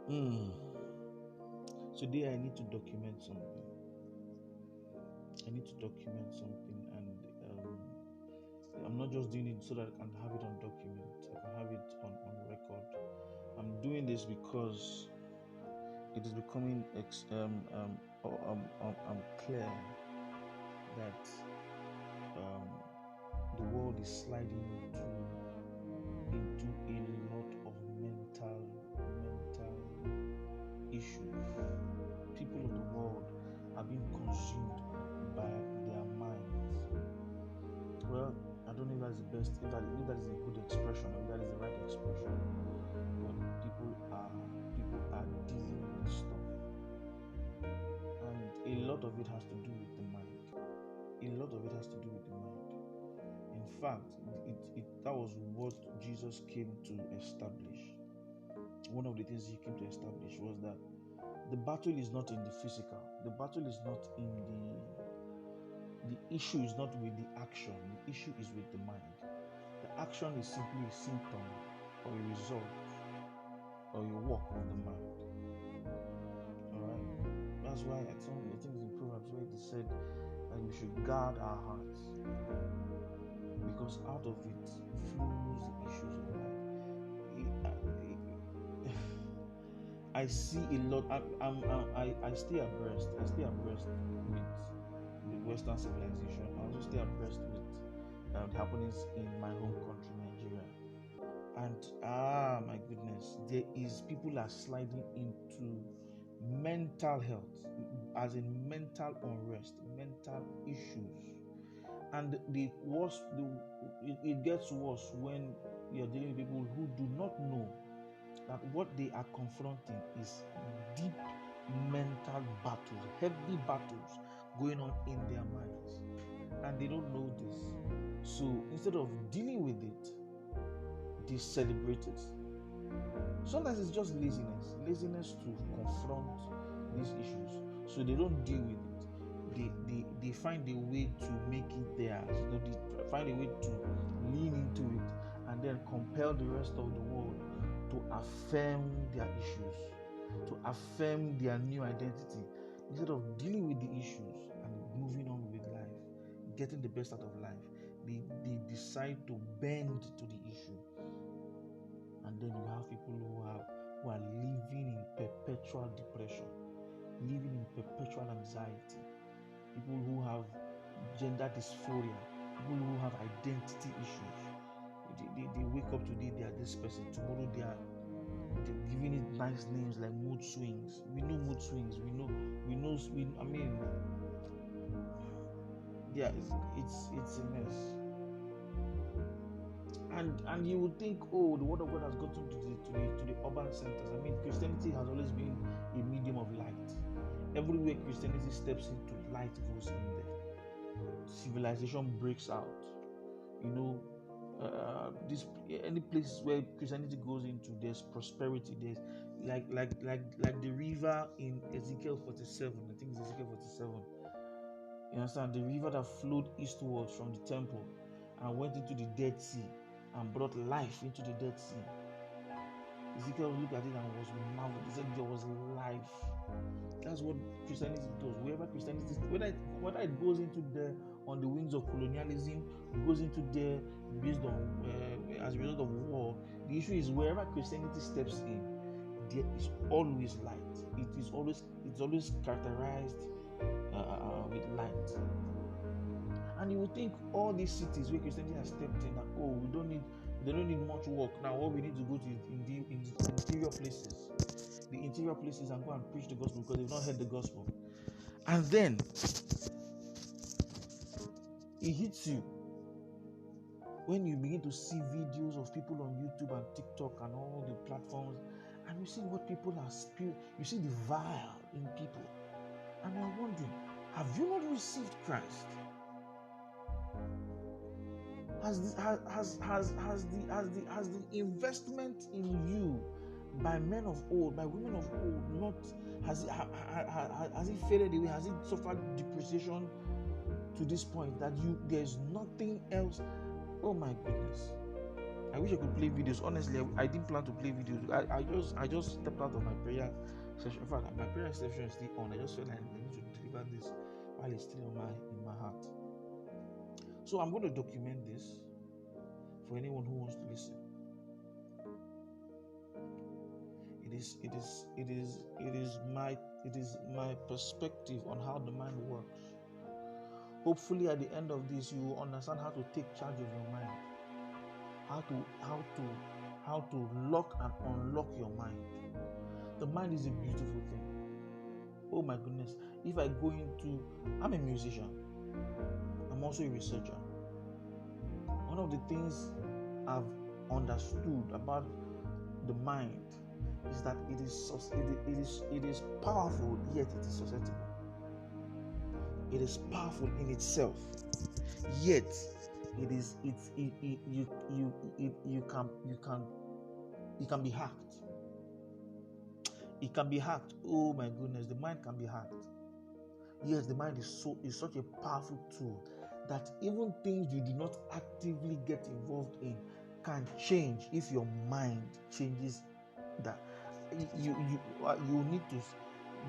Mm. Today I need to document something. And I'm not just doing it so that I can have it on document. I can have it on record. I'm doing this because it is becoming clear that the world is sliding into a lot of mental issues. People of the world are being consumed by their minds. Well, I don't know if that's the best, if that is a good expression, or if that is the right expression. But people are dealing with stuff, and a lot of it has to do with the mind. In fact, that was what Jesus came to establish. One of the things he came to establish was that the battle is not in the physical. The battle is not in the issue is not with the action. The issue is with the mind. The action is simply a symptom or a result or a work of the mind. Alright? That's why I think it's in Proverbs where it said that we should guard our hearts, because out of it flows the issues of life. I see a lot. I stay abreast. with the Western civilization. I also stay abreast with the happenings in my home country, Nigeria. And my goodness, people are sliding into mental health, as in mental unrest, mental issues. And it gets worse when you're dealing with people who do not know that what they are confronting is deep mental battles, heavy battles going on in their minds, and they don't know this. So instead of dealing with it, they celebrate it. Sometimes it's just laziness to confront these issues, so they don't deal with it. They find a way to make it theirs. They find a way to lean into it and then compel the rest of the world to affirm their issues, to affirm their new identity, instead of dealing with the issues and moving on with life, getting the best out of life. They decide to bend to the issue, and then you have people who are living in perpetual depression, living in perpetual anxiety, people who have gender dysphoria, people who have identity issues. They wake up today, they are this person, tomorrow they're giving it nice names like mood swings. We know mood swings. I mean, yeah, it's a mess. And you would think, oh, the word of God has gotten to the urban centers. I mean, Christianity has always been a medium of light. Everywhere Christianity steps into, light goes in there. Civilization breaks out. You know, this any place where Christianity goes into, there's prosperity. There's like the river in Ezekiel 47. I think it's Ezekiel 47. You understand? The river that flowed eastwards from the temple and went into the Dead Sea and brought life into the Dead Sea. Ezekiel looked at it and was marveled. He said there was life. That's what Christianity does. Wherever Christianity, whether it goes into there on the wings of colonialism, it goes into there based on as a result of war. The issue is wherever Christianity steps in, there is always light. It's always characterized with light. And you would think all these cities where Christianity has stepped in, that they don't need much work. Now all we need to go to in the interior places and go and preach the gospel, because they've not heard the gospel. And then it hits you when you begin to see videos of people on YouTube and TikTok and all the platforms, and you see what people are spewing. You see the vile in people, and you're wondering, have you not received Christ? Has the investment in you by men of old, by women of old, not has it faded away? Has it suffered depreciation to this point that there's nothing else? Oh my goodness! I wish I could play videos. Honestly, I didn't plan to play videos. I just stepped out of my prayer session. In fact, my prayer session is still on. I just felt like I need to deliver this while it's still in my heart. So I'm going to document this for anyone who wants to listen. It is my perspective on how the mind works. Hopefully, at the end of this, you will understand how to take charge of your mind, how to lock and unlock your mind. The mind is a beautiful thing. Oh my goodness! If I go into, I'm a musician. I'm also a researcher. One of the things I've understood about the mind is that it is powerful, yet it is susceptible. It is powerful in itself, yet you can be hacked. It can be hacked. Oh my goodness, the mind can be hacked. Yes, the mind is such a powerful tool that even things you do not actively get involved in can change if your mind changes. That you need to.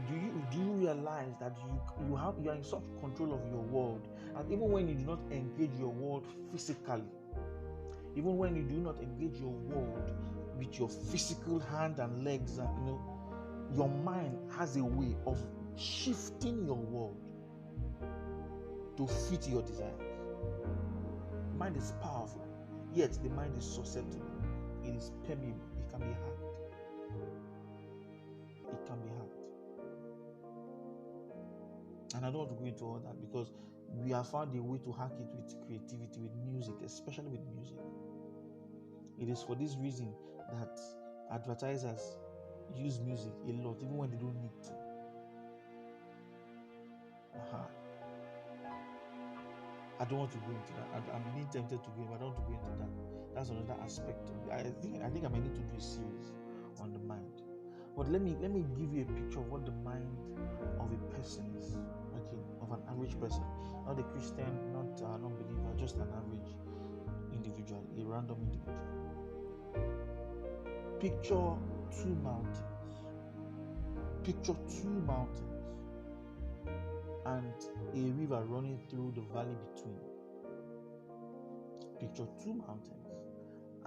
Do you realize that you are in such control of your world, and even when you do not engage your world physically, even when you do not engage your world with your physical hand and legs, and your mind has a way of shifting your world to fit your desires. The mind is powerful, yet the mind is susceptible. It is permeable. It can be hacked. It can be hacked. And I don't want to go into all that because we have found a way to hack it with creativity, with music, especially with music. It is for this reason that advertisers use music a lot, even when they don't need to. I don't want to go into that. I'm being tempted to go, but I don't want to go into that. That's another aspect of it. I think I might need to do a series on the mind. But let me give you a picture of what the mind of a person is. Okay, of an average person, not a Christian, not a non-believer, just an average individual, a random individual. Picture two mountains. Picture two mountains and a river running through the valley between. Picture two mountains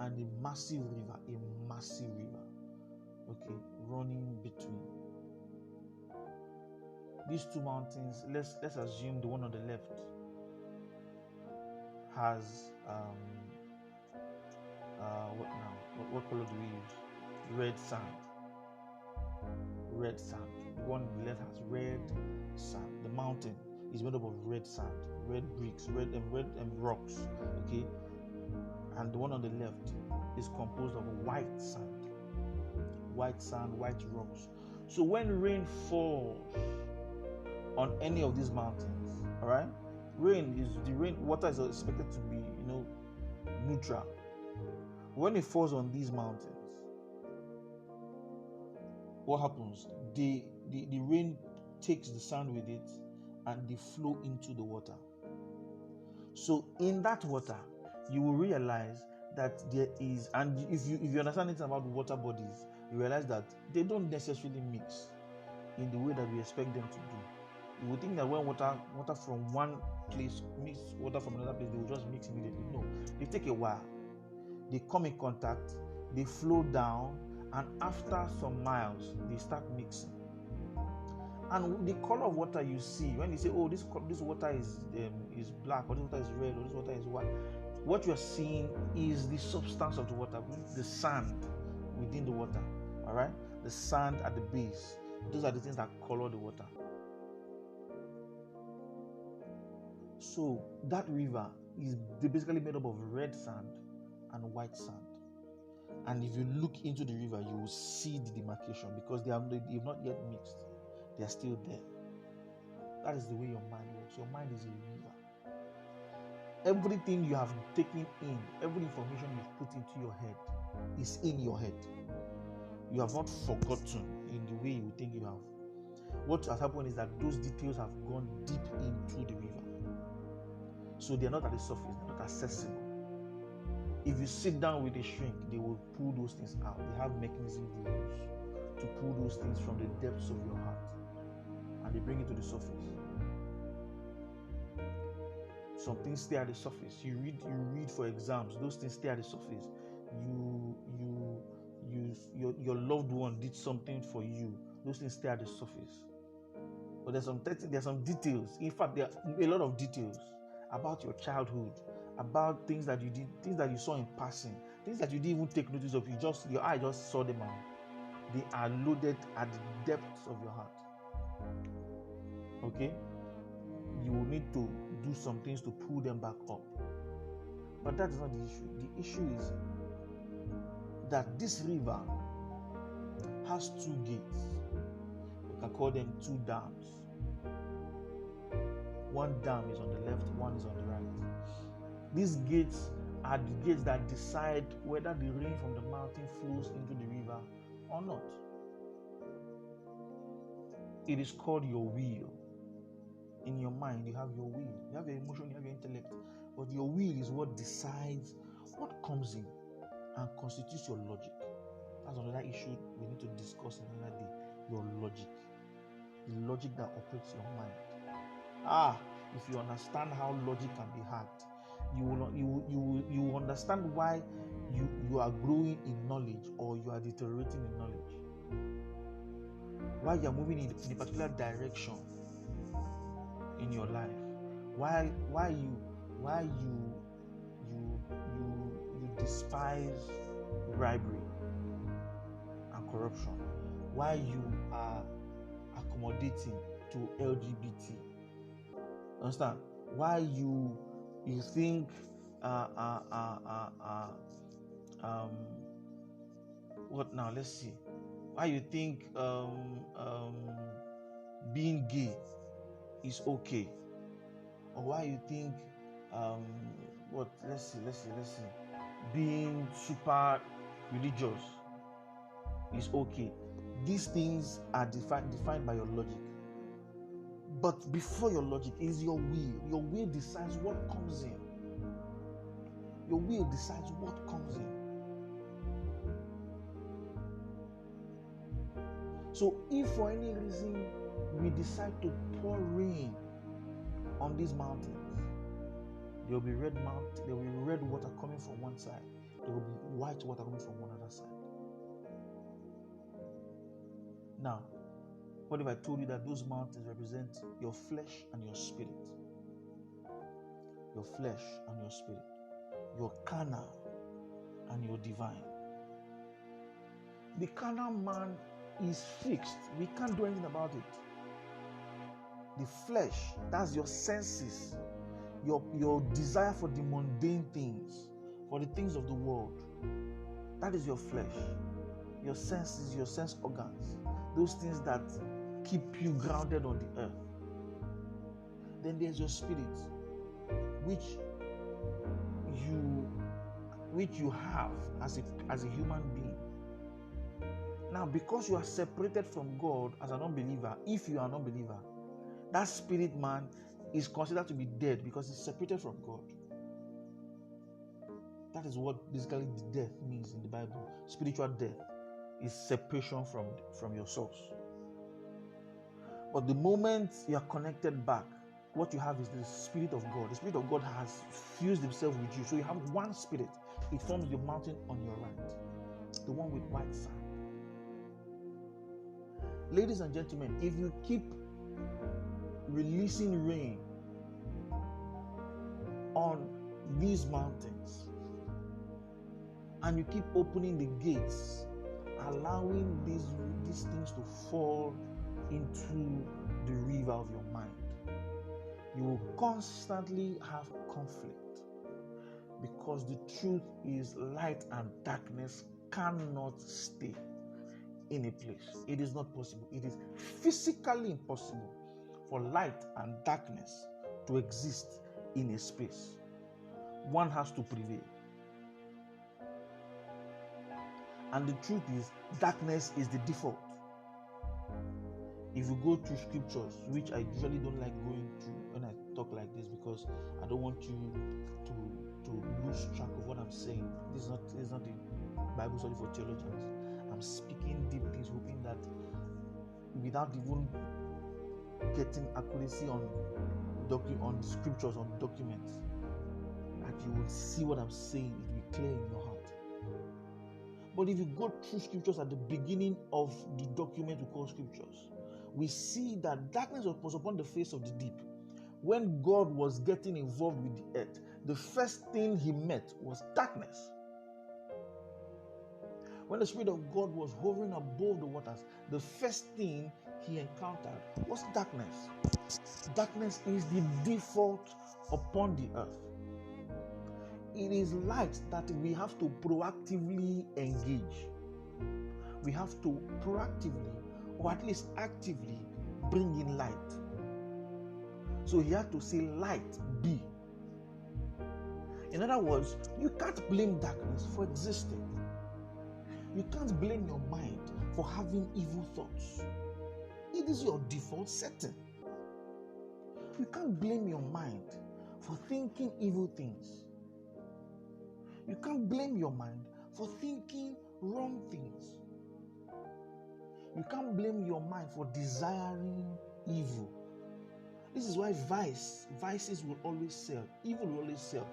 and a massive river, okay, running between. These two mountains, let's assume the one on the left has what now? What color do we use? Red sand. Red sand. The one on the left has red sand. The mountain is made up of red sand, red bricks, red rocks. Okay, and the one on the left is composed of white sand, white rocks. So when rain falls on any of these mountains, all right, water is expected to be, neutral. When it falls on these mountains, what happens? The rain takes the sand with it, and they flow into the water. So in that water, you will realize that there is, and if you understand anything about water bodies, you realize that they don't necessarily mix in the way that we expect them to do. You would think that when water from one place meets water from another place, they will just mix immediately. No, they take a while. They come in contact, they flow down, and after some miles, they start mixing. And the color of water you see, when you say, oh, this water is black, or this water is red, or this water is white, what you are seeing is the substance of the water, the sand within the water. All right, the sand at the base. Those are the things that color the water. So that river is basically made up of red sand and white sand. And if you look into the river, you will see the demarcation because they have not yet mixed. They are still there. That is the way your mind works. Your mind is a river. Everything you have taken in, every information you've put into your head is in your head. You have not forgotten in the way you think you have. What has happened is that those details have gone deep into the river. So they are not at the surface, they are not accessible. If you sit down with a shrink, they will pull those things out. They have mechanisms they use to pull those things from the depths of your heart, and they bring it to the surface. Some things stay at the surface. You read for exams. Those things stay at the surface. Your loved one did something for you. Those things stay at the surface. But there's some details. In fact, there are a lot of details about your childhood, about things that you did, things that you saw in passing, things that you didn't even take notice of. Your eye just saw them, and they are loaded at the depths of your heart. Okay? You will need to do some things to pull them back up. But that is not the issue. The issue is that this river has two gates. We can call them two dams. One dam is on the left, one is on the right. These gates are the gates that decide whether the rain from the mountain flows into the river or not. It is called your will. In your mind, you have your will. You have your emotion, you have your intellect. But your will is what decides what comes in and constitutes your logic. That's another issue we need to discuss another day. Your logic. The logic that operates your mind. If you understand how logic can be hacked, you will understand why you are growing in knowledge or you are deteriorating in knowledge. Why you are moving in a particular direction in your life. Why you despise bribery and corruption. Why you are accommodating to LGBT. Understand? Why you think what now? Let's see. Why you think being gay is okay, or why you think let's see, being super religious is okay. These things are defined by your logic. But before your logic is your will. Your will decides what comes in. Your will decides what comes in. So if for any reason we decide to pour rain on these mountains, there will be red water coming from one side. There will be white water coming from one other side. Now, what if I told you that those mountains represent your flesh and your spirit? Your flesh and your spirit. Your carnal and your divine. The carnal man is fixed. We can't do anything about it. The flesh, that's your senses, your desire for the mundane things, for the things of the world. That is your flesh. Your senses, your sense organs, those things that keep you grounded on the earth. Then there's your spirit, which you have as a human being. Now, because you are separated from God as an unbeliever, if you are an unbeliever, that spirit man is considered to be dead because it's separated from God. That is what basically death means in the Bible. Spiritual death is separation from your source. But the moment you are connected back, what you have is the Spirit of God. The Spirit of God has fused himself with you. So you have one spirit. It forms the mountain on your right, the one with white sand. Ladies and gentlemen, if you keep releasing rain on these mountains and you keep opening the gates, allowing these things to fall into the river of your mind, you will constantly have conflict, because the truth is light and darkness cannot stay in a place. It is not possible. It is physically impossible for light and darkness to exist in a space. One has to prevail. And the truth is, darkness is the default. If you go through scriptures, which I usually don't like going through when I talk like this, because I don't want you to lose track of what I'm saying. This is not a Bible study for theologians. I'm speaking deep things, hoping that without even getting accuracy on scriptures, on documents, that you will see what I'm saying. It will be clear in your heart. But if you go through scriptures at the beginning of the document we call scriptures, we see that darkness was upon the face of the deep. When God was getting involved with the earth, the first thing he met was darkness. When the Spirit of God was hovering above the waters, the first thing he encountered was darkness. Darkness is the default upon the earth. It is light that we have to proactively engage. We have to proactively, or at least actively, bring in light. So he had to say, light be. In other words, you can't blame darkness for existing. You can't blame your mind for having evil thoughts. It is your default setting. You can't blame your mind for thinking evil things. You can't blame your mind for thinking wrong things. You can't blame your mind for desiring evil. This is why vices will always sell. Evil will always sell.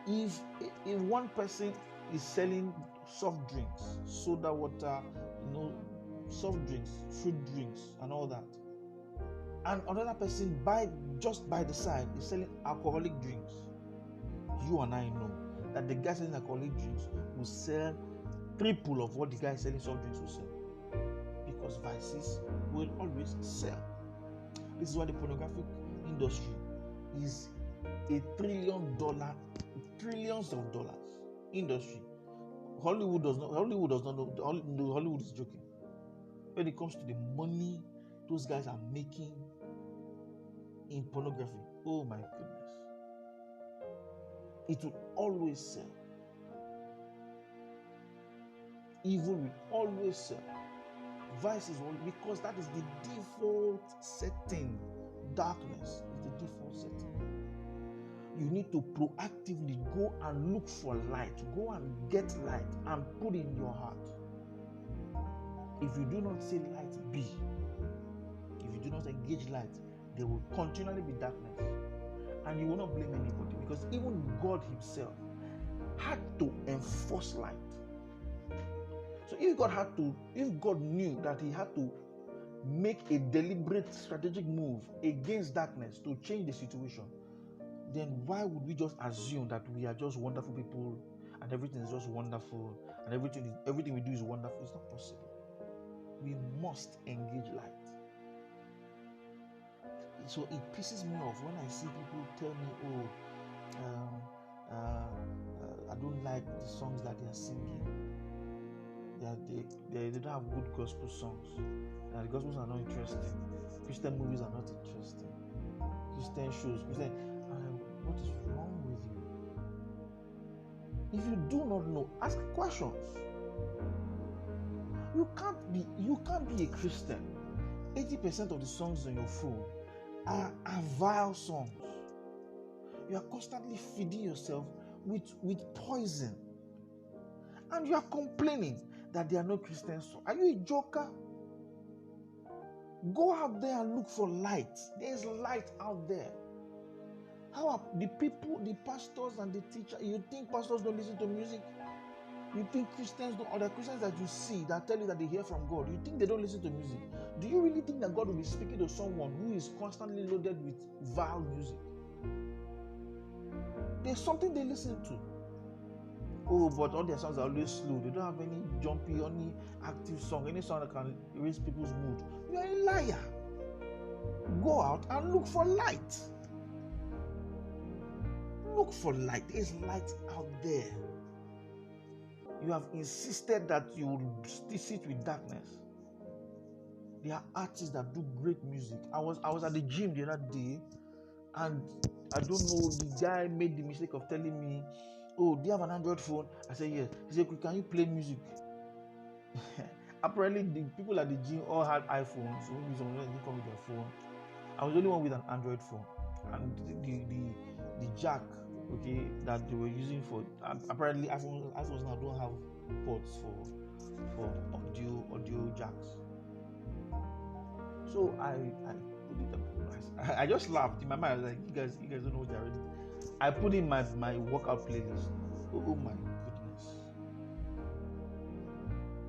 If one person is selling soft drinks, soda water, soft drinks, fruit drinks, and all that, and another person just by the side is selling alcoholic drinks, you and I know that the guy selling alcoholic drinks will sell triple of what the guy selling soft drinks will sell, because vices will always sell. This is why the pornographic industry is a trillions of dollars industry. Hollywood does not know. Hollywood is joking. When it comes to the money those guys are making in pornography, oh my goodness, it will always sell. Evil will always sell. Vice is one, because that is the default setting. Darkness is the default setting. You need to proactively go and look for light. Go and get light and put in your heart. If you do not say light be, if you do not engage light, there will continually be darkness. And you will not blame anybody, because even God himself had to enforce light. So if God knew that he had to make a deliberate strategic move against darkness to change the situation, then why would we just assume that we are just wonderful people and everything is just wonderful and everything we do is wonderful? It's not possible. We must engage light. So it pisses me off when I see people tell me, I don't like the songs that they are singing. They don't have good gospel songs. The gospels are not interesting. Christian movies are not interesting. Christian shows. What is wrong with you? If you do not know, ask questions. You can't be a Christian. 80% of the songs on your phone are vile songs. You are constantly feeding yourself with poison. And you are complaining that there are no Christian songs. Are you a joker? Go out there and look for light. There is light out there. How are the people, the pastors and the teachers? You think pastors don't listen to music? You think Christians don't? Or the Christians that you see that tell you that they hear from God, you think they don't listen to music? Do you really think that God will be speaking to someone who is constantly loaded with vile music? There's something they listen to. Oh, but all their songs are always slow. They don't have any jumpy, any active song, any song that can raise people's mood. You are a liar. Go out and look for light. Look for light. There's light out there. You have insisted that you will still sit with darkness. There are artists that do great music. I was at the gym the other day, and I don't know, the guy made the mistake of telling me, "Oh, do you have an Android phone?" I said, "Yes." He said, "Can you play music?" Apparently, the people at the gym all had iPhones. So maybe someone didn't come with their phone. I was the only one with an Android phone, and the jack okay, that they were using for apparently iPhones now don't have ports for audio jacks. So I put it. I just laughed in my mind. I was like, you guys don't know what they're ready. I put in my workout playlist. Oh my goodness.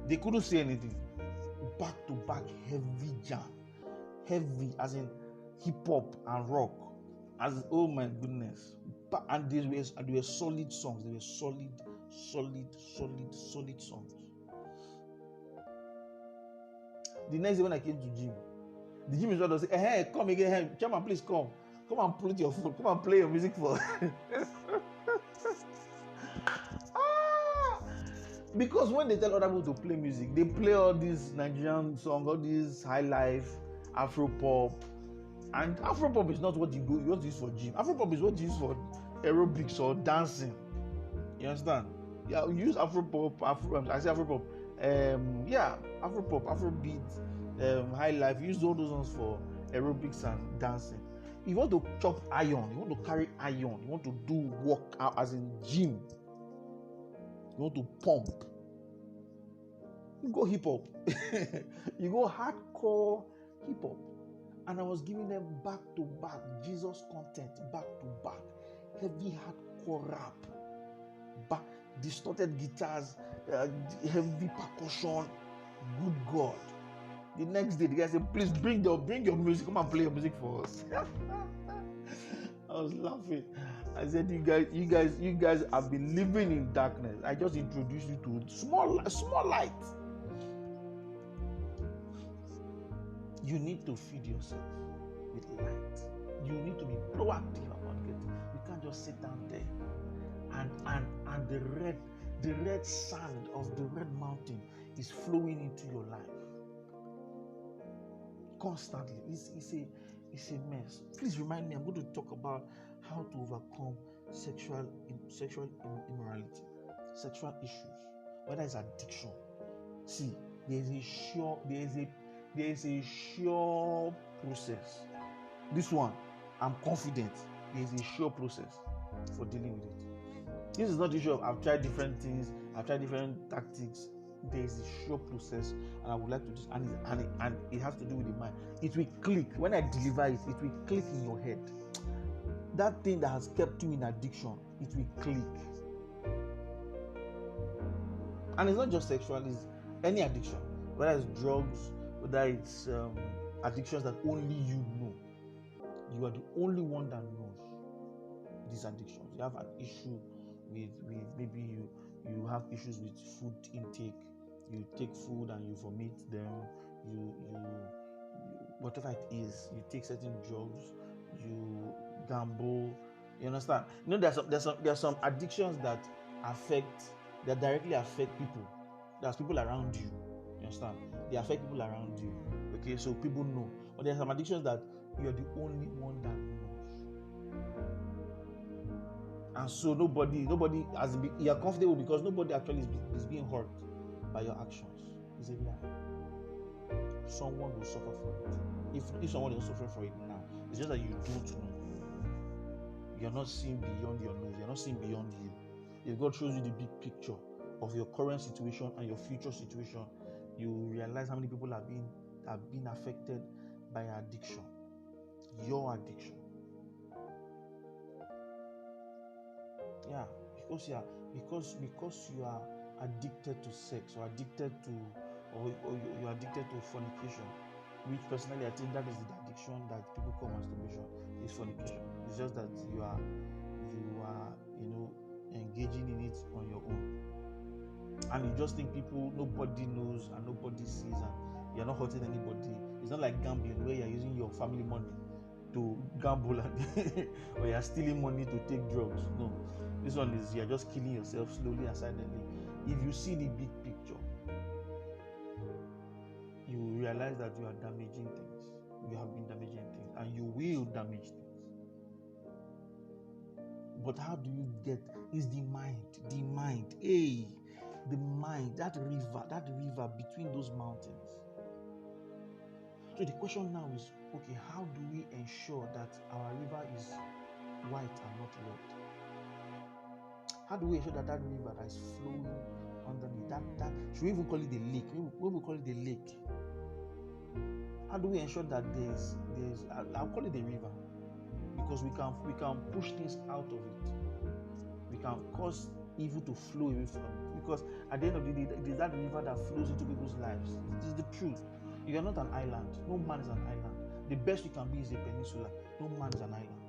They couldn't say anything. Back to back heavy jam. Heavy as in hip hop and rock. As oh my goodness. And they were solid songs. They were solid songs. The next day when I came to gym, the gym instructor said, hey, come again, hey, chairman, please come and put your phone, come and play your music for because when they tell other people to play music, they play all these Nigerian songs, all these high life, Afro pop. And Afro pop is not what you use for gym. Afro pop is what you use for aerobics or dancing. You understand? Yeah, you use Afro pop, I say Afro pop. Afro pop, Afro beats, high life. You use all those ones for aerobics and dancing. If you want to chop iron, you want to carry iron, you want to do workout as in gym, you want to pump, you go hip hop. You go hardcore hip hop. And I was giving them back to back Jesus content, back to back heavy hardcore rap, back distorted guitars, heavy percussion. Good God! The next day, the guy said, "Please bring your music. Come and play your music for us." I was laughing. I said, "You guys have been living in darkness. I just introduced you to small light. You need to feed yourself with light. You need to be proactive about getting. You can't just sit down there and the red sand of the red mountain is flowing into your life constantly. It's a mess. Please remind me. I'm going to talk about how to overcome sexual immorality, sexual issues, whether it's addiction. See, there is a sure process. This one, I'm confident there is a sure process for dealing with it. This is not the issue of I've tried different things, I've tried different tactics. There is a sure process, and I would like to just and it has to do with the mind. It will click when I deliver it. It will click in your head. That thing that has kept you in addiction, it will click. And it's not just sexual; it's any addiction, whether it's drugs, whether it's addictions that only you know. You are the only one that knows these addictions. You have an issue with maybe you have issues with food intake. You take food and you vomit them. You whatever it is. You take certain drugs. You gamble. You understand? You know, there's some addictions that directly affect people. There's people around you. You understand? They affect people around you. Okay, so people know. But there's some addictions that you're the only one that knows. And so nobody you're comfortable because nobody actually is being hurt by your actions. It's a lie. Someone will suffer for it. If someone is suffering for it now, it's just that you don't know. You're not seeing beyond your nose. You're not seeing beyond you. If God shows you the big picture of your current situation and your future situation, you realize how many people have been affected by addiction. Your addiction. Yeah, because you are addicted to sex or addicted to or you're addicted to fornication, which personally I think that is the addiction that people call masturbation, is fornication. It's just that you are engaging in it on your own, and you just think nobody knows and nobody sees, and you're not hurting anybody. It's not like gambling where you're using your family money to gamble and or you're stealing money to take drugs. No, this one is you're just killing yourself slowly and silently. If you see the big picture, you will realize that you are damaging things. You have been damaging things, and you will damage things. But how do you get? Is the mind, the mind, that river between those mountains. So the question now is, okay, how do we ensure that our river is white and not red? How do we ensure that that river that is flowing underneath, that should we even call it a lake? When we call it a lake, how do we ensure that there's I'll call it a river, because we can push things out of it. We can cause evil to flow away from it, because at the end of the day, it is that river that flows into people's lives. It is the truth. You are not an island. No man is an island. The best you can be is a peninsula. No man is an island.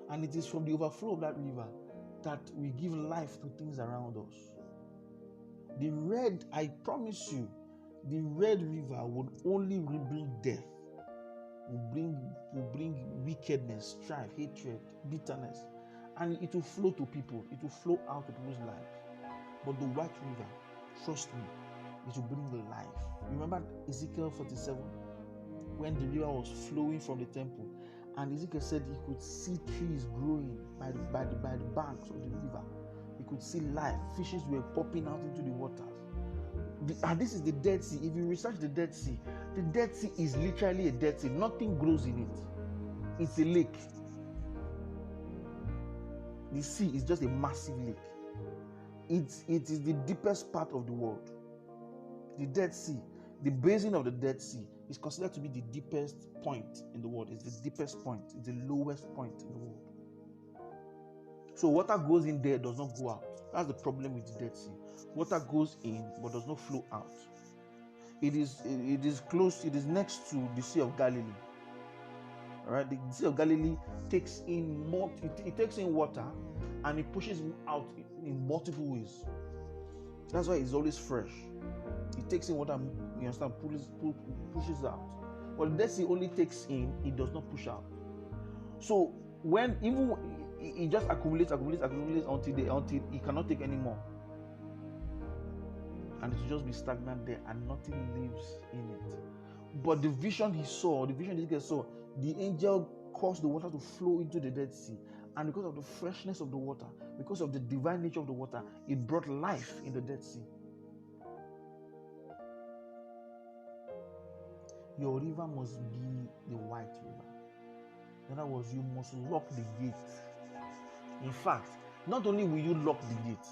And it is from the overflow of that river that we give life to things around us. I promise you, the red river would only bring death, will bring wickedness, strife, hatred, bitterness, and it will flow to people. It will flow out to people's lives. But the white river, trust me, it will bring life. Remember Ezekiel 47, when the river was flowing from the temple, and Ezekiel said he could see trees growing by the banks of the river. He could see life. Fishes were popping out into the waters. And this is the Dead Sea. If you research the Dead Sea is literally a Dead Sea. Nothing grows in it. It's a lake. The sea is just a massive lake. It is the deepest part of the world. The Dead Sea, the basin of the Dead Sea, is considered to be the deepest point in the world. It's the deepest point. It's the lowest point in the world. So water goes in there, does not go out. That's the problem with the Dead Sea. Water goes in but does not flow out. It is close. It is next to the Sea of Galilee. All right, the Sea of Galilee takes in more. It takes in water, and it pushes it out in multiple ways. That's why it's always fresh. It takes in water, you understand, pushes out. But the Dead Sea only takes in, it does not push out. So when even it just accumulates until it cannot take anymore, and it will just be stagnant there, and nothing lives in it. But the vision he saw, the angel caused the water to flow into the Dead Sea, and because of the freshness of the water, because of the divine nature of the water, it brought life in the Dead Sea. Your river must be the white river. In other words, you must lock the gate. In fact, not only will you lock the gate,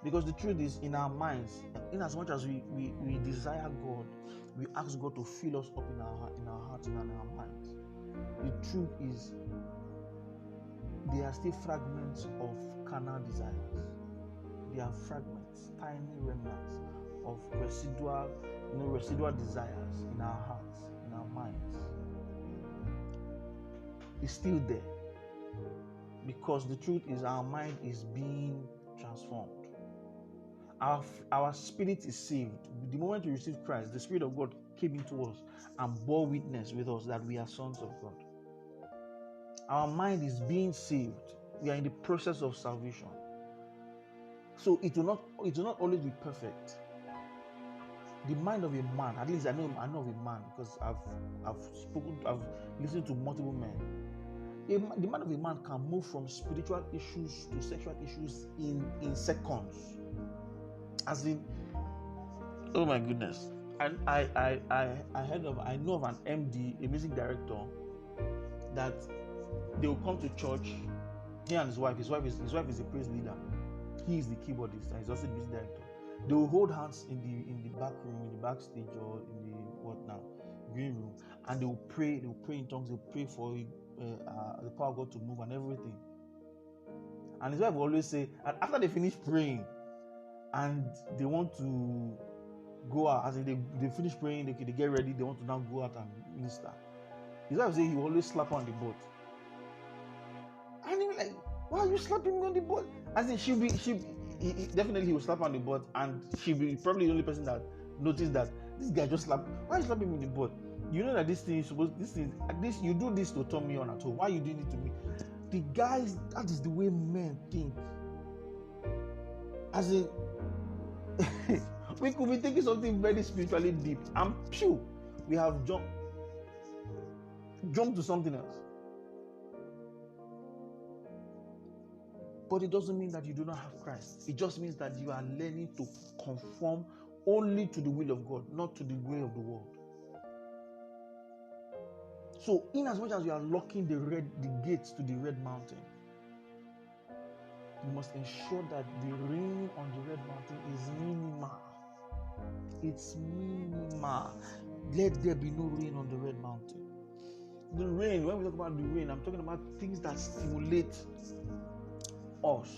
because the truth is, in our minds, in as much as we desire God, we ask God to fill us up in our hearts and in our minds. The truth is, there are still fragments of carnal desires. There are fragments, tiny remnants of residual desires in our hearts, in our minds. It's still there, because the truth is, our mind is being transformed. Our spirit is saved. The moment we receive Christ, the Spirit of God came into us and bore witness with us that we are sons of God. Our mind is being saved. We are in the process of salvation. So it will not always be perfect. The mind of a man, at least I know of a man, because I've listened to multiple men. The mind of a man can move from spiritual issues to sexual issues in seconds. As in, oh my goodness. And I know of an MD, a music director, that they will come to church. He and his wife is a praise leader. He is the keyboardist, and he's also the music director. They will hold hands in the back room, in the backstage, or in the green room, and they will pray. They will pray in tongues. They will pray for the power of God to move and everything. And his wife will always say, and after they finish praying, and they want to go out, as if they finish praying, they get ready, they want to now go out and minister. His wife will say he will always slap her on the butt. And he will like, why are you slapping me on the butt? As in, definitely he will slap her on the butt, and she'll be probably the only person that noticed that this guy just slapped. Why are you slapping me in the butt? You know that this you do this to turn me on at home. Why are you doing it to me? The guys, that is the way men think. As in, we could be taking something very spiritually deep, and phew, we have jumped to something else. But it doesn't mean that you do not have Christ. It just means that you are learning to conform only to the will of God, not to the way of the world. So, in as much as you are locking the gates to the red mountain, You must ensure that the rain on the red mountain is minimal. It's minimal. Let there be no rain on the red mountain. The rain, when we talk about the rain, I'm talking about things that stimulate us.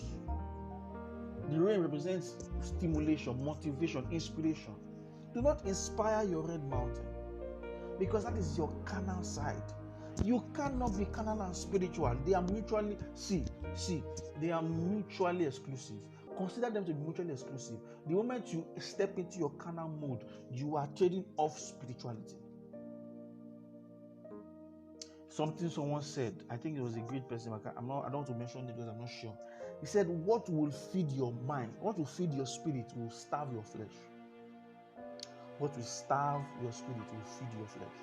The rain represents stimulation, motivation, inspiration. Do not inspire your red mountain, because that is your carnal side. You cannot be carnal and spiritual. They are mutually, they are mutually exclusive. Consider them to be mutually exclusive. The moment you step into your carnal mode, you are trading off spirituality. Something someone said, I think it was a great person. I don't want to mention it because I'm not sure. He said, what will feed your mind, what will feed your spirit will starve your flesh. What will starve your spirit will feed your flesh.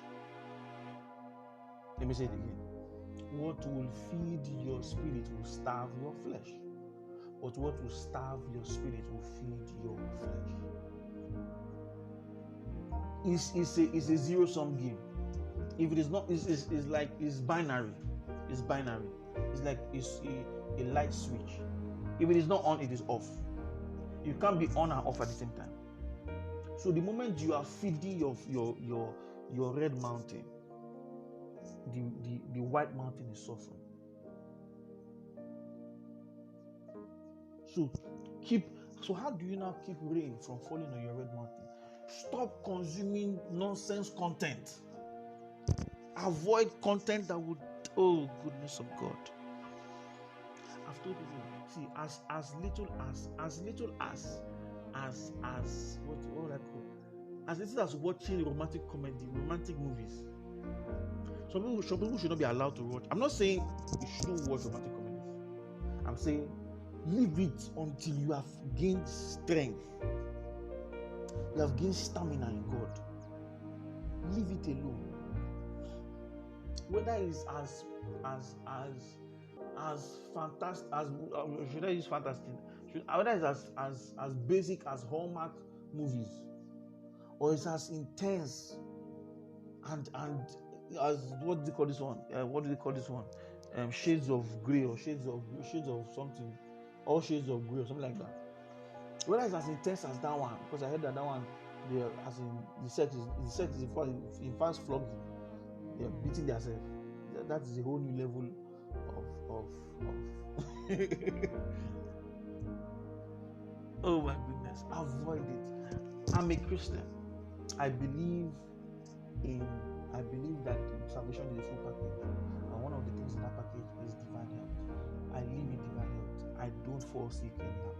Let me say it again. What will feed your spirit will starve your flesh. But what will starve your spirit will feed your flesh. It's a zero-sum game. If it is not, it's like it's binary. It's binary. It's like it's a light switch. If it is not on, it is off. You can't be on and off at the same time. So the moment you are feeding your red mountain, the white mountain is suffering. So how do you now keep rain from falling on your red mountain? Stop consuming nonsense content. Avoid content that would, oh goodness of God. I've told you, see, as little as watching romantic comedy, romantic movies. Some people should not be allowed to watch. I'm not saying you shouldn't watch romantic comedies. I'm saying leave it until you have gained strength. You have gained stamina in God. Leave it alone. Whether it's as fantastic as should I use fantastic? Whether it's as basic as Hallmark movies, or it's as intense and as what do they call this one? Shades of Grey or shades of something, all shades of Grey or something like that. Whether it's as intense as that one, because I heard that one, as in the sex is in fast flogging. They're beating themselves. That is a whole new level of oh my goodness, avoid it. I'm a Christian. I believe that salvation is a full package, and one of the things in that package is divine health. I live in divine health. I don't fall sick anyhow.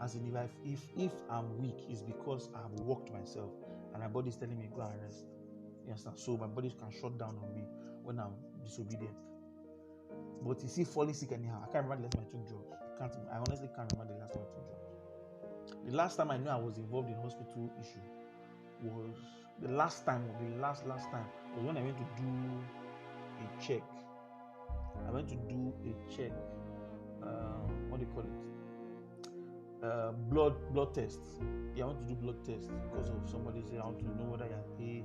As in, if I'm weak, it's because I've worked myself and my body is telling me go and rest. You understand? So my body can shut down on me when I'm disobedient. But you see, falling sick anyhow. I can't remember the last time I took drugs. I honestly can't remember the last time I took drugs. The last time I knew I was involved in hospital issue was the last time was when I went to do a check. What do you call it? Blood tests. Yeah, I want to do blood tests because of somebody saying I want to know whether you're A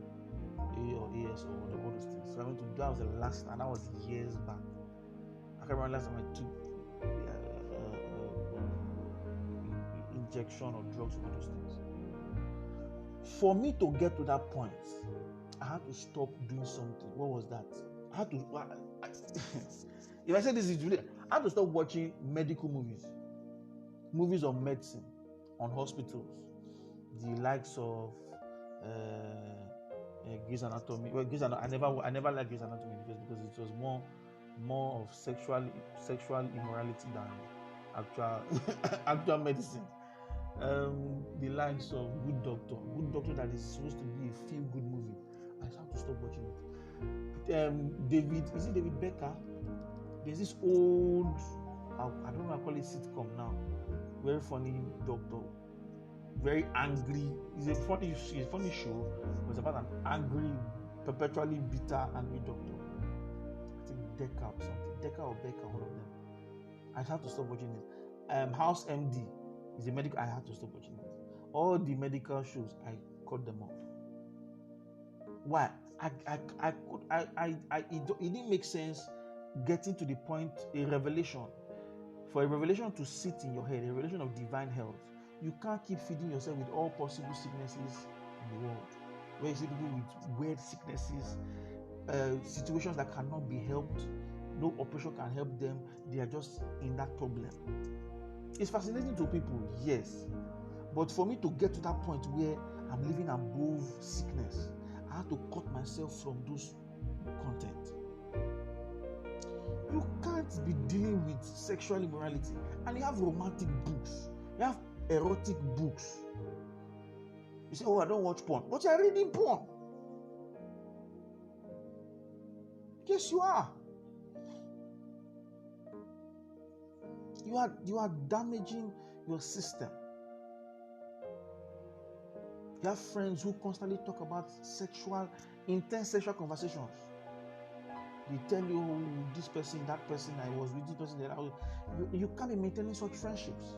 or AS or all those things. So I went to that was the last, and that was years back. I can't remember last time I took injection or drugs or those things. For me to get to that point, I had to stop doing something. What was that? I had to. If I say this is really, I had to stop watching medical movies on medicine, on hospitals, the likes of Grey's Anatomy. Well, I never liked Grey's Anatomy because it was more of sexual immorality than actual medicine. The likes of Good Doctor that is supposed to be a feel-good movie. I have to stop watching it. David Beckham? There's this old, I don't know how to call it sitcom now. Very funny doctor, very angry. It's a funny show. It's about an angry, perpetually bitter, angry doctor. I think Decker or something. Decker or Becker, one of them. I have to stop watching it. House MD is a medical. I have to stop watching it. All the medical shows, I cut them off. Why? It didn't make sense getting to the point, a revelation. For a revelation to sit in your head, a revelation of divine health, you can't keep feeding yourself with all possible sicknesses in the world. Where you see people with weird sicknesses, situations that cannot be helped, no operation can help them, they are just in that problem. It's fascinating to people, yes, but for me to get to that point where I'm living above sickness, I have to cut myself from those content. You can't be dealing with sexual immorality and you have romantic books, you have erotic books. You say, oh, I don't watch porn, but you're reading porn. Yes, you are. You are damaging your system. You have friends who constantly talk about intense sexual conversations. They tell you, oh, this person, that person, I was with this person, that I was. You can't be maintaining such friendships.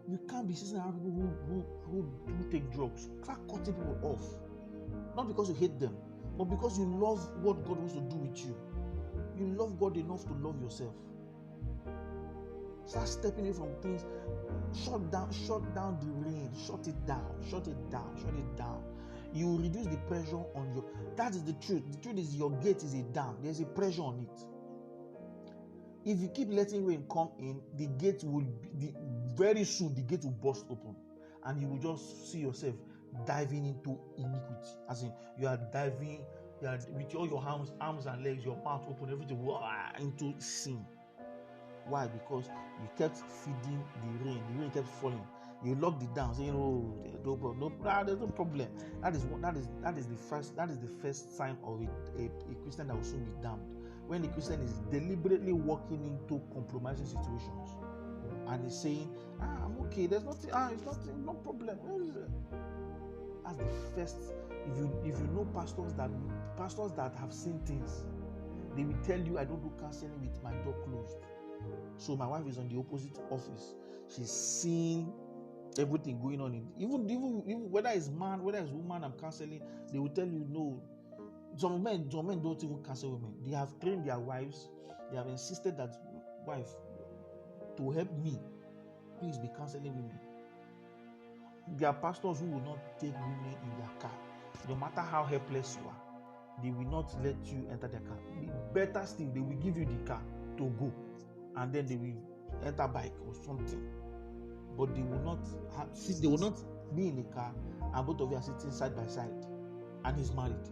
You can't be sitting around people who do take drugs, start cutting people off. Not because you hate them, but because you love what God wants to do with you. You love God enough to love yourself. Start stepping away from things. Shut down the rain. Shut it down. You will reduce the pressure on your. That is the truth. The truth is your gate is a dam. There's a pressure on it. If you keep letting rain come in, the gate will be very soon. The gate will burst open, and you will just see yourself diving into iniquity. As in, you are diving. You are with all your arms and legs, your mouth open, everything into sin. Why? Because you kept feeding the rain. The rain kept falling. You locked it down, saying, "Oh, there's no problem." That is the first sign of a Christian that will soon be damned. When the Christian is deliberately walking into compromising situations and is saying, "I'm okay. There's nothing. It's nothing. No problem." That's the first. If you know pastors that have seen things, they will tell you, "I don't do counseling with my door closed." So my wife is on the opposite office. She's seeing everything going on. Even whether it's man, whether it's woman, I'm counseling. They will tell you no. Some men don't even counsel women. They have trained their wives. They have insisted that, wife, to help me, please be counseling women. There are pastors who will not take women in their car. No matter how helpless you are, they will not let you enter their car. Better still, they will give you the car to go, and then they will enter bike or something. But they will not be in the car and both of you are sitting side by side and he's married.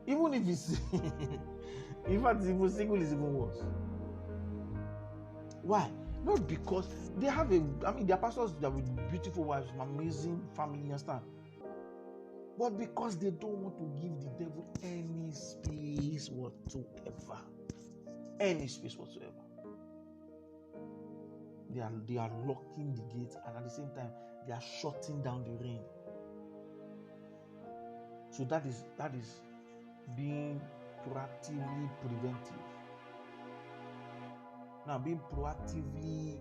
Even if he's in fact, if he's single, is even worse. Why? Not because they have there are pastors that with beautiful wives, amazing family, understand? But because they don't want to give the devil any space whatsoever. Any space whatsoever. They are locking the gate, and at the same time they are shutting down the rain. So that is being proactively preventive. Now, being proactively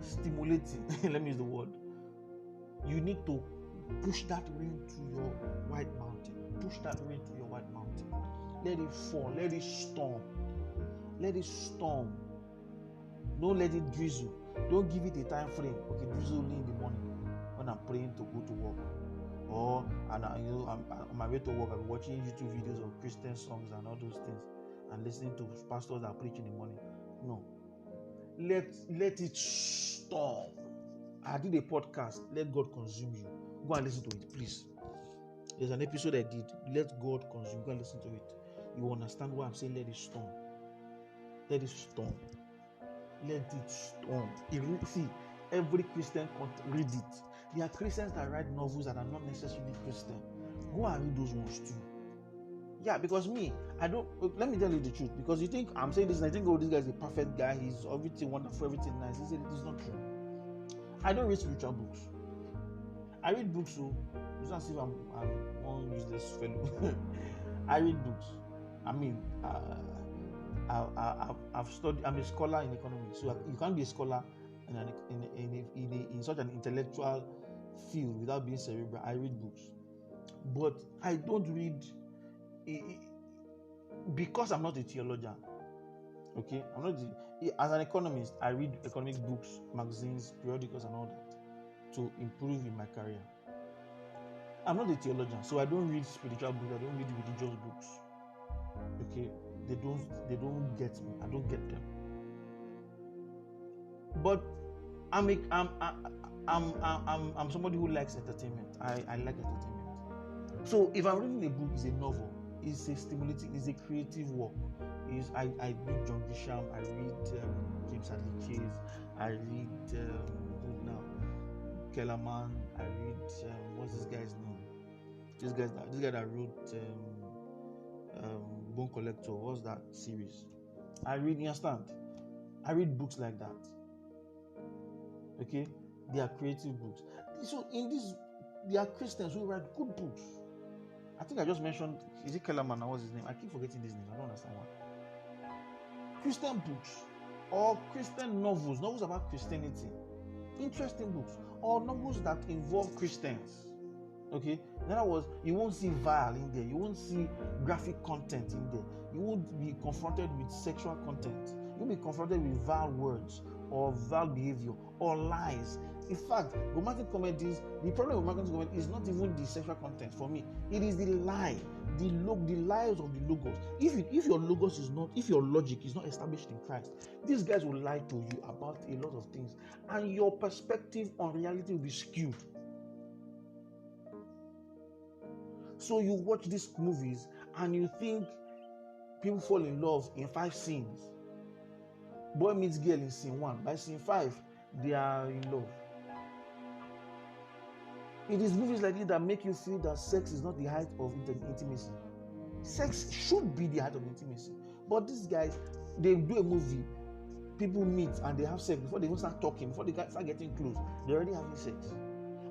stimulating, let me use the word. You need to push that rain to your white mountain. Push that rain to your white mountain. Let it fall. Let it storm. Let it storm. Don't let it drizzle. Don't give it a time frame. Okay, drizzle only in the morning when I'm praying to go to work. Or I'm on my way to work, I'm watching YouTube videos of Christian songs and all those things, and listening to pastors that preach in the morning. No. Let it storm. I did a podcast, Let God Consume You. Go and listen to it, please. There's an episode I did, Let God Consume. Go and listen to it. You will understand why I'm saying let it storm. Let it storm. Let it storm. See, every Christian read it. There are Christians that write novels that are not necessarily Christian. Go and read those ones too. Yeah, because let me tell you the truth. Because you think I'm saying this and I think, oh, this guy is a perfect guy. He's everything wonderful, everything nice. He said it is not true. I don't read spiritual books. I read books, so it's not as if I'm one useless fellow. I read books. I mean, I've studied. I'm a scholar in economics, so you can't be a scholar in such an intellectual field without being cerebral. I read books, but I don't read because I'm not a theologian. Okay, I'm not as an economist, I read economic books, magazines, periodicals, and all that to improve in my career. I'm not a theologian, so I don't read spiritual books, I don't read religious books. Okay, they don't get me. I don't get them. But I'm somebody who likes entertainment. I like entertainment. So if I'm reading a book, it's a novel, it's a stimulating, it's a creative work. I read John Grisham, I read James Hadley Chase, I read who now? Kellerman, I read what's this guy's name? This guy that wrote Bone Collector. What's that series? I read, you understand? I read books like that. Okay, they are creative books. So in this, there are Christians who write good books. I think I just mentioned, is it Kellerman or what's his name? I keep forgetting this name. I don't understand why. Christian books or Christian novels about Christianity, interesting books, or novels that involve Christians. Okay, in other words, you won't see vile in there, you won't see graphic content in there, you won't be confronted with sexual content, you'll be confronted with vile words or vile behavior or lies. In fact, romantic comedies, the problem with romantic comedy is not even the sexual content for me, it is the lie, the lies of the logos. If your logos is not, if your logic is not established in Christ, these guys will lie to you about a lot of things, and your perspective on reality will be skewed. So you watch these movies and you think people fall in love in 5 scenes. Boy meets girl in scene 1. By scene 5, they are in love. It is movies like this that make you feel that sex is not the height of intimacy. Sex should be the height of intimacy. But these guys, they do a movie, people meet and they have sex before they even start talking, before they start getting close, they're already having sex.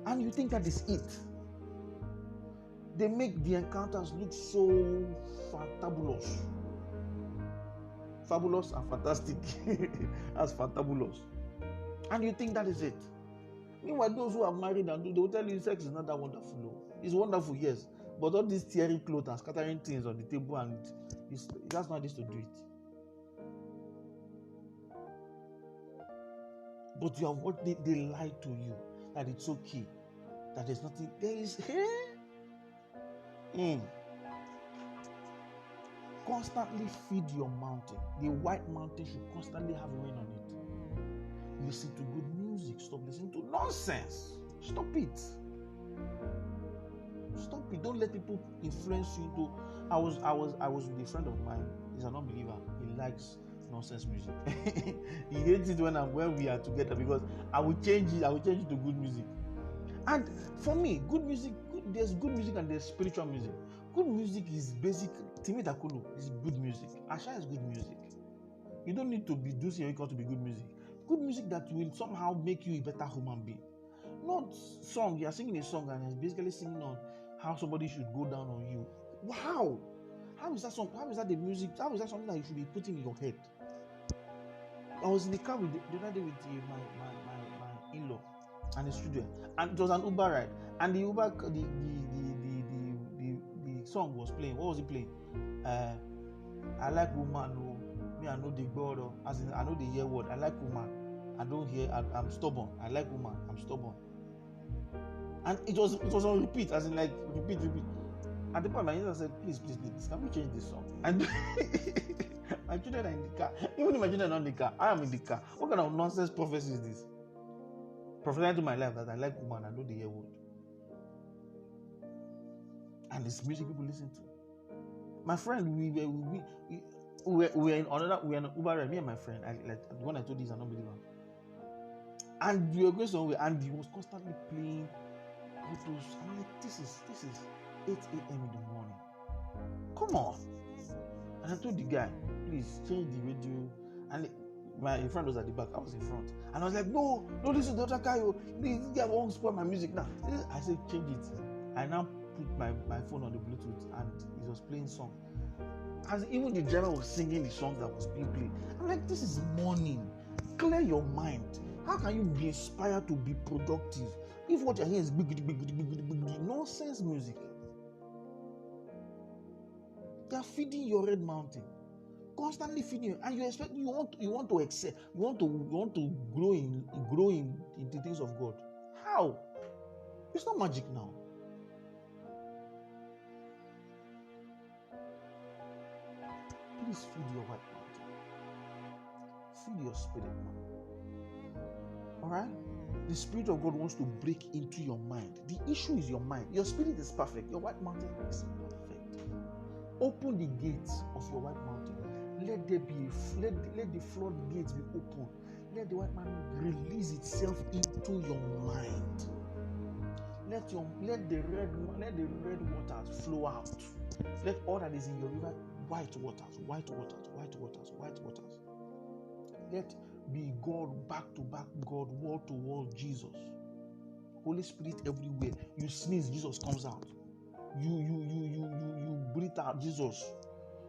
And you think that is it. They make the encounters look so fantabulous. Fabulous and fantastic. That's fantabulous. And you think that is it. Meanwhile, those who are married and they will tell you sex is not that wonderful. No. It's wonderful, yes. But all these tearing clothes and scattering things on the table, and that's not this to do it. But you have what they lie to you, that it's okay, that there's nothing, there is Constantly feed your mountain. The white mountain should constantly have rain on it. Listen to good music. Stop listening to nonsense. Stop it. Stop it. Don't let people influence you into. I was with a friend of mine. He's an unbeliever. He likes nonsense music. He hates it when we are together, because I will change it to good music. And for me, good music, there's good music and there's spiritual music. Good music is basic. Timi Dakulu is good music. Asha is good music. You don't need to be doing your to be good music. Good music that will somehow make you a better human being. Not song. You are singing a song and it's basically singing on how somebody should go down on you. Wow! How is that the music? How is that something that you should be putting in your head? I was in the car the other day with my in-law and his children, and it was an Uber ride, and the Uber the song was playing. What was it playing? I like woman. No, me I know the word. As in, I know the hear word. I like woman. I don't hear. I'm stubborn. I like woman. I'm stubborn. And it was on repeat, as in like repeat. At the point, my sister said, "Please, can we change this song?" And my children are in the car. Even my children are not in the car. I am in the car. What kind of nonsense prophecy is this? Prophesying to my life that I like woman. I know the hear word. And this music people listen to. My friend, we were in an Uber ride, me and my friend. When I told you he's an unbeliever, and we were going somewhere, and he was constantly playing those. I'm like, this is 8 a.m. in the morning. Come on! And I told the guy, please change the radio. And my friend was at the back, I was in front, and I was like, no, this is the other guy. This guy won't spoil my music now. I said, change it. I now put my phone on the Bluetooth, and it was playing song. As even the driver was singing the song that was being played. I'm like, this is morning. Clear your mind. How can you be inspired to be productive if what you're hearing is big nonsense music? They are feeding your red mountain. constantly feeding, and you want to excel, you want to grow in the things of God. How? It's not magic now. Please feed your white mountain. Feed your spirit, man. Alright? The Spirit of God wants to break into your mind. The issue is your mind. Your spirit is perfect. Your white mountain is perfect. Open the gates of your white mountain. Let there be let the floodgates be open. Let the white mountain release itself into your mind. Let the red waters flow out. Let all that is in your river white waters. Let be God, back to back God, wall to wall Jesus. Holy Spirit everywhere. You sneeze, Jesus comes out. You breathe out, Jesus.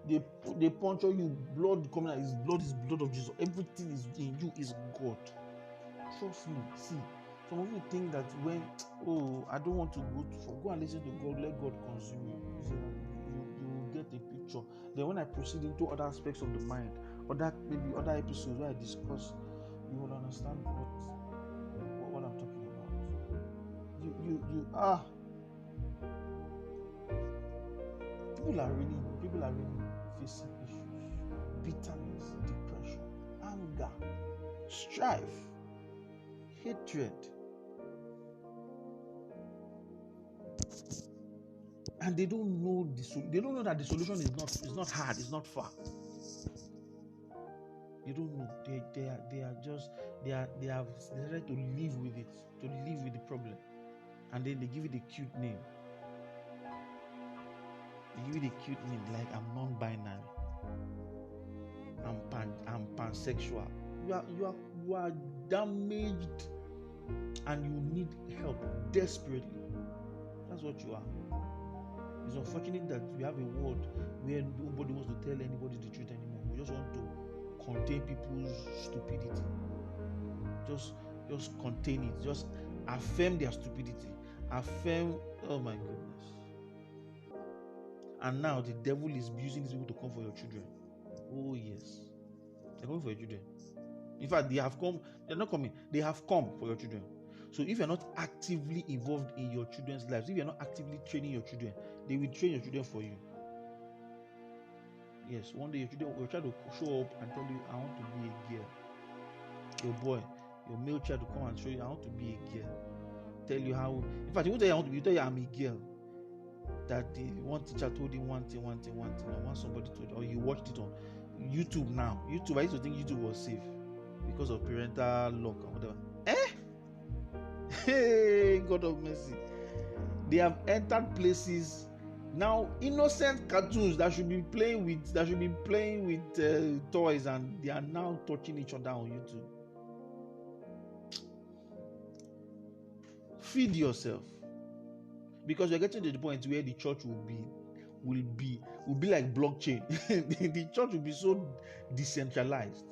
They puncture you, blood coming out. His blood is blood of Jesus. Everything is in you is God. Trust me. See, some of you think that when I don't want to go and listen to God, let God consume you. You will get a picture. Then when I proceed into other aspects of the mind, or that maybe other episodes where I discuss, you will understand what I'm talking about. People are really facing issues, bitterness, depression, anger, strife, hatred, and they don't know that the solution is not hard, it's not far. They don't know. They have decided to live with it, to live with the problem, and then they give it a cute name. They give it a cute name like I'm non-binary, I'm pansexual. You are damaged, and you need help desperately. That's what you are. It's unfortunate that we have a world where nobody wants to tell anybody the truth anymore. We just want to contain people's stupidity. Just contain it. Just affirm their stupidity. Affirm, oh my goodness. And now the devil is using these people to come for your children. Oh yes. They're coming for your children. In fact, they have come. They're not coming. They have come for your children. So if you're not actively involved in your children's lives, if you're not actively training your children, they will train your children for you. Yes, one day your children will try to show up and tell you, I want to be a girl. Your boy, your male child will come and show you, I want to be a girl. Tell you how. In fact, he won't tell you I want to be. He will tell you I'm a girl. That the one teacher told him one thing, or one somebody told you, or you watched it on YouTube now. I used to think YouTube was safe because of parental lock or whatever. Hey, God of mercy. They have entered places now. Innocent cartoons that should be playing with toys, and they are now touching each other on YouTube. Feed yourself, because you're getting to the point where the church will be like blockchain. The church will be so decentralized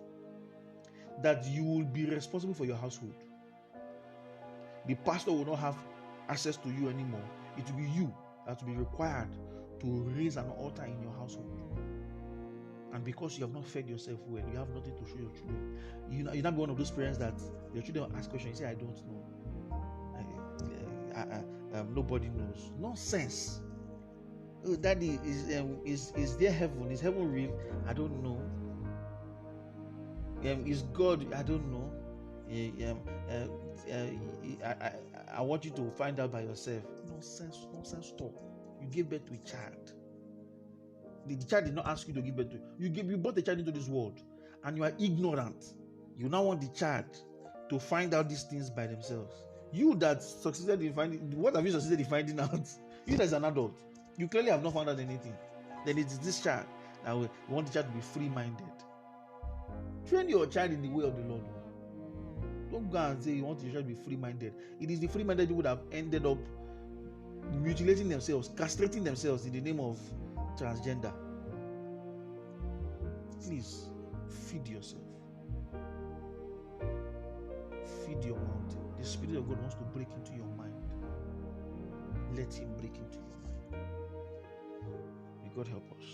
that you will be responsible for your household. The pastor will not have access to you anymore. It will be you that will be required to raise an altar in your household. And because you have not fed yourself well, you have nothing to show your children. You not be one of those parents that your children ask questions, you say, I don't know. Nobody knows. Nonsense. Oh, Daddy, is there heaven? Is heaven real? I don't know. Is God? I don't know. I want you to find out by yourself. Nonsense talk. You gave birth to a child. The child did not ask you to give birth to. You brought the child into this world, and you are ignorant. You now want the child to find out these things by themselves. You that succeeded in finding, what have you succeeded in finding out? You as an adult, you clearly have not found out anything. Then it is this child that we want the child to be free-minded. Train your child in the way of the Lord. Don't go and say you want your child to be free-minded. It is the free-minded who would have ended up mutilating themselves, castrating themselves in the name of transgender. Please feed yourself. Feed your mountain. The Spirit of God wants to break into your mind. Let Him break into your mind. May God help us.